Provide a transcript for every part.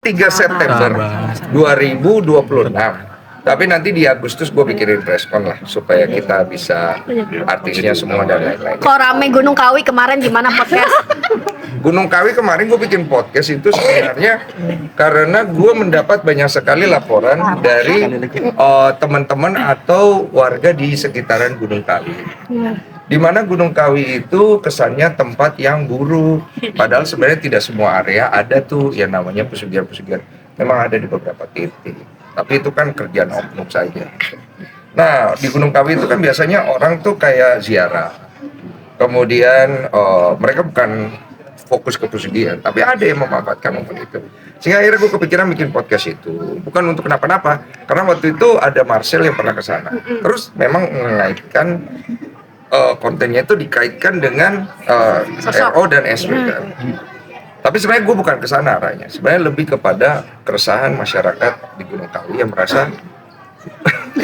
3 September 2026. Tapi nanti di Agustus gue bikinin preskon lah supaya kita bisa artisnya semua dan lain-lain. Kok rame Gunung Kawi kemarin gimana podcast? Gunung Kawi kemarin gue bikin podcast itu sebenarnya karena gue mendapat banyak sekali laporan dari teman-teman atau warga di sekitaran Gunung Kawi. Di mana Gunung Kawi itu kesannya tempat yang buruk, padahal sebenarnya tidak semua area ada tuh yang namanya pesugihan-pesugihan. Memang ada di beberapa titik, tapi itu kan kerjaan oknum saja. Nah, di Gunung Kawi itu kan biasanya orang tuh kayak ziarah, kemudian mereka bukan fokus ke pesugihan, tapi ada yang memanfaatkan momen itu. Sehingga akhirnya gue kepikiran bikin podcast itu, bukan untuk kenapa-napa, karena waktu itu ada Marcel yang pernah ke sana. Terus memang mengaitkan kontennya itu dikaitkan dengan RO dan SW kan. Tapi sebenarnya gue bukan ke sana arahnya. Sebenarnya lebih kepada keresahan masyarakat di Gunung Kawi yang merasa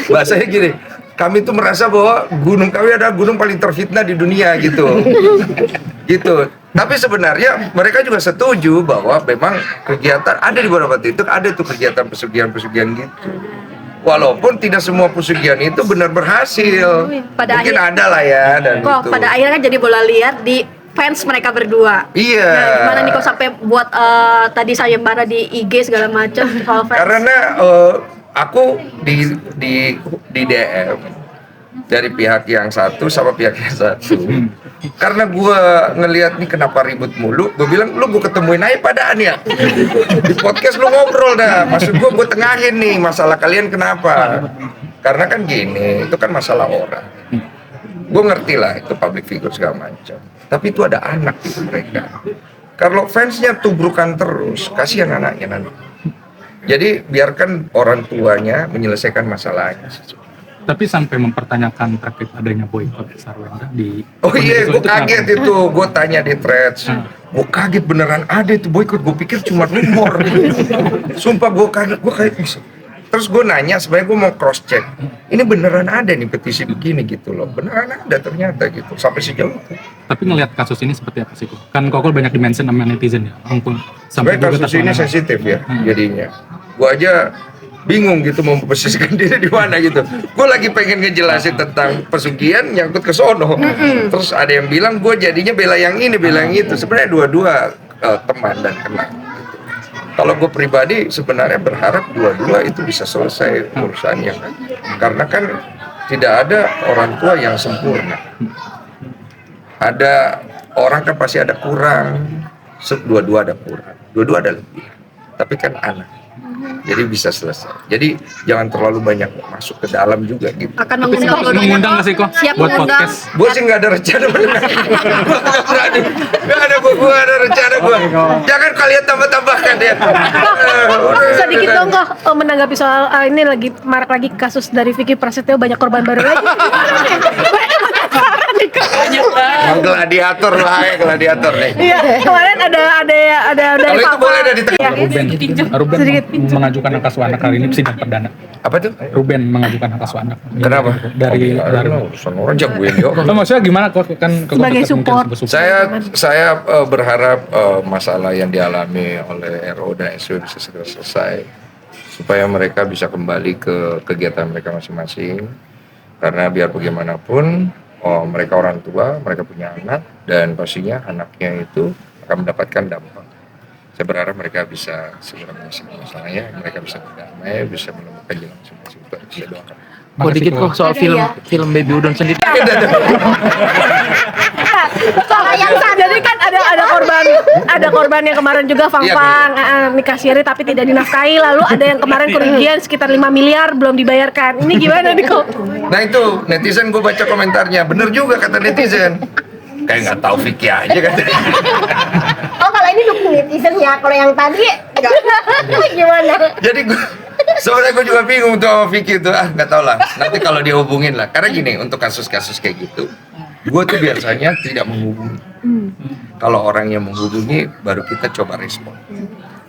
bahasanya gini, kami tuh merasa bahwa Gunung Kawi adalah gunung paling terfitnah di dunia gitu. Gitu. Tapi sebenarnya mereka juga setuju bahwa memang kegiatan ada di beberapa titik, ada tuh kegiatan pesugihan-pesugihan gitu. Walaupun tidak semua pesugihan itu benar berhasil. Mungkin ada lah ya dan kok itu. pada akhirnya kan jadi bola liar di fans mereka berdua. Iya. Nah, gimana nih kok sampai buat tadi sayembara di IG segala macam soal fans? Karena aku di DM dari pihak yang satu sama pihak yang satu. Karena gue ngelihat nih kenapa ribut mulu, gue bilang lu gue ketemuin aja padaan ya di podcast lu ngobrol dah. Maksud gue tengahin nih masalah kalian kenapa? Karena kan gini, itu kan masalah orang. Gue ngerti lah itu public figure segala macam. Tapi itu ada anak itu mereka. Kalau fansnya tubrukan terus, kasihan anaknya nanti. Jadi biarkan orang tuanya menyelesaikan masalahnya. Tapi sampai mempertanyakan terkait adanya boykot Sarwenda di. Oh iya, gue kaget itu. Gue tanya di threads. Gue kaget beneran ada itu boykot. Gue pikir cuma rumor. Sumpah gue kaget. Terus gue nanya, sebenarnya gue mau cross check. Ini beneran ada nih petisi begini gitu loh. Beneran ada ternyata gitu. Sampai sejauh itu. Tapi ngelihat kasus ini seperti apa sih kok? Kan Kokol banyak dimention sama netizen ya. Ampun. Sebenarnya kasus ini sensitif ya jadinya. Gue aja bingung gitu mau memposisikan diri di mana gitu. Gue lagi pengen ngejelasin tentang pesugihan nyangkut ke sono. Terus ada yang bilang gue jadinya bela yang ini, bela yang itu. Sebenarnya dua-dua teman dan kenal. Gitu. Kalau gue pribadi sebenarnya berharap dua-dua itu bisa selesai urusannya kan. Karena kan tidak ada orang tua yang sempurna. Ada orang kan pasti ada kurang. Dua-dua ada kurang. Dua-dua ada lebih. Tapi kan anak. Jadi bisa selesai. Jadi jangan terlalu banyak masuk ke dalam juga gitu. Akan mengundang nggak sih kok siap buat mengundang. podcast? Gue sih nggak ada rencana benar. Gue ada rencana gue. Jangan kalian tambah-tambahkan ya. Sedikit dong kok menanggapi soal ini lagi marak lagi kasus dari Vicky Prasetyo, banyak korban baru lagi. Gladiator lah ya, gladiator nih. Iya, kemarin ada Kalau itu boleh ada di tengah. Ruben mengajukan hak asuh anak kali ini sidang perdana. Apa tuh? Ruben mengajukan hak asuh anak. Kenapa? Dari urusan orang jagoin yo. maksudnya gimana kok kan Sebagai support. Saya berharap masalah yang dialami oleh RO dan SW bisa segera selesai supaya mereka bisa kembali ke kegiatan mereka masing-masing. Karena biar bagaimanapun mereka orang tua, mereka punya anak dan pastinya anaknya itu akan mendapatkan dampak. Saya berharap mereka bisa segera menyelesaikan masalahnya, mereka bisa berdamai, bisa menemukan jalan masing-masing. Itu saya doakan. Kok dikit kok soal film Baby Udon sendiri. Soal yang jadi kan ada korban yang kemarin juga Fang nikah siri tapi tidak dinafkahi, lalu ada yang kemarin kerugian sekitar 5 miliar belum dibayarkan. Ini gimana nih kok? Nah itu netizen gue baca komentarnya, bener juga kata netizen. Kayak nggak tahu Vicky aja katanya. Oh kalau ini dukung netizen ya, kalau yang tadi gimana? Jadi sebenarnya gue juga bingung tuh sama Vicky itu, nggak tahu lah. Nanti kalau dia hubungin lah, karena gini untuk kasus-kasus kayak gitu, gue tuh biasanya tidak menghubungi. Kalau orang yang menghubungi, baru kita coba respon.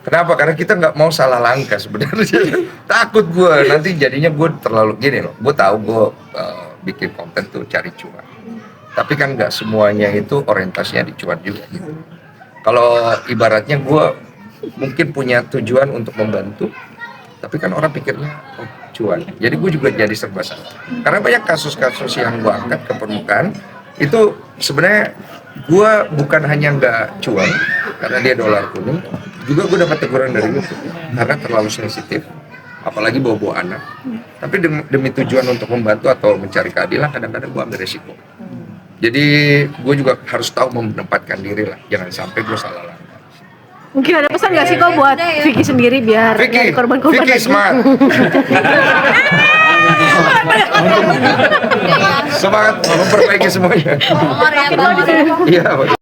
Kenapa? Karena kita nggak mau salah langkah sebenarnya. Takut gue nanti jadinya gue terlalu gini loh. Gue tahu gue bikin konten tuh cari cuan. Tapi kan nggak semuanya itu orientasinya di cuan juga gitu. Kalau ibaratnya gue mungkin punya tujuan untuk membantu, tapi kan orang pikirnya oh, cuan. Jadi gue juga jadi serba salah. Karena banyak kasus-kasus yang gue angkat ke permukaan itu sebenarnya gue bukan hanya nggak cuan karena dia dolar kuning, juga gue dapat teguran dari YouTube karena terlalu sensitif, apalagi bawa-bawa anak. Tapi demi tujuan untuk membantu atau mencari keadilan, kadang-kadang gue ambil resiko. Jadi gue juga harus tahu menempatkan diri lah, jangan sampai gue salah langkah. Mungkin ada pesan nggak sih kok buat Vicky sendiri biar Vicky, dari korban-korban Vicky lagi? smart. Semangat memperbaiki semuanya. Nomor ya, Bang. Iya.